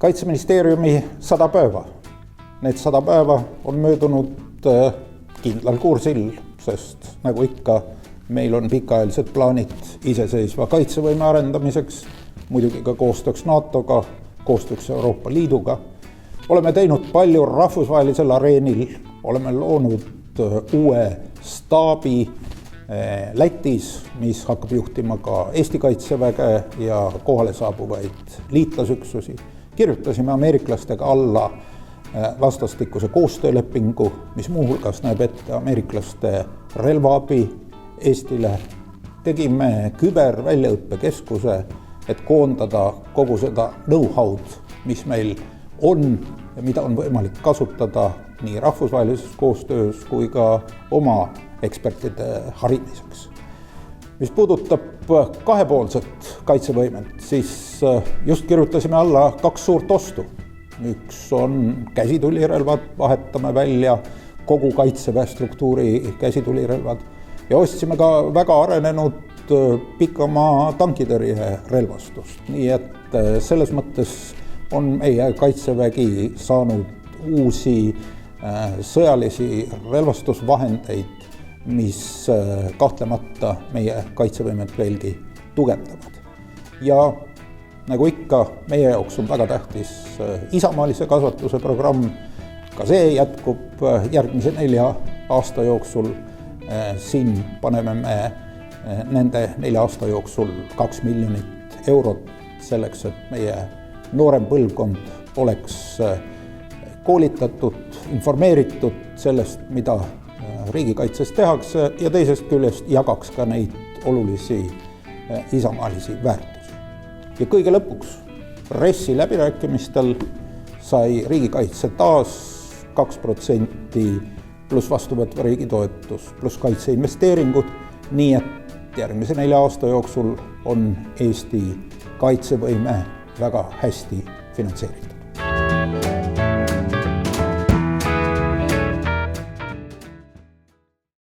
Kaitseministeeriumi 100 päeva. Need 100 päeva on möödunud kindlal kursil, sest nagu ikka, meil on pikaajalised plaanid iseseisva kaitsevõime arendamiseks, muidugi ka koostööks NATO-ga, koostööks Euroopa Liiduga. Oleme teinud palju rahvusvahelisel areenil, oleme loonud uue staabi Lätis, mis hakkab juhtima ka Eesti kaitseväge ja kohale saabuvaid liitlasüksusi. Kirjutasime ameeriklastega alla vastastikuse koostöölepingu, mis muuhulgas näeb ette ameeriklaste relvaabi Eestile. Tegime küberväljaõppekeskuse, et koondada kogu seda know-how'd, mis meil on ja mida on võimalik kasutada nii rahvusvahelises koostöös kui ka oma ekspertide harimiseks. Mis puudutab kahepoolset kaitsevõimet, siis just kirjutasime alla 2 suurt ostu. Üks on käsitulirelvad, vahetame välja kogu kaitseväe struktuuri käsitulirelvad ja ostsime ka väga arenenud pikamaa tankitõrje relvastust. Nii et selles mõttes on meie kaitsevägi saanud uusi sõjalisi relvastusvahendeid, mis kahtlemata meie kaitsevõimet veelgi tugevdavad. Ja nagu ikka, meie jaoks on väga tähtis isamaalise kasvatuse programm. Ka see jätkub järgmise 4 aasta jooksul. Siin paneme me nende 4 aasta jooksul 2 miljonit eurot selleks, et meie noorem põlvkond oleks koolitatud, informeeritud sellest, mida riigikaitses tehakse ja teisest küljest jagaks ka neid olulisi isamaalisi väärtusi. Ja kõige lõpuks RES-i läbirääkimistel sai riigikaitse taas 2% pluss vastuvõtva riigi toetus, pluss kaitseinvesteeringud, nii et järgmise 4 aasta jooksul on Eesti kaitsevõime väga hästi finantseeritud.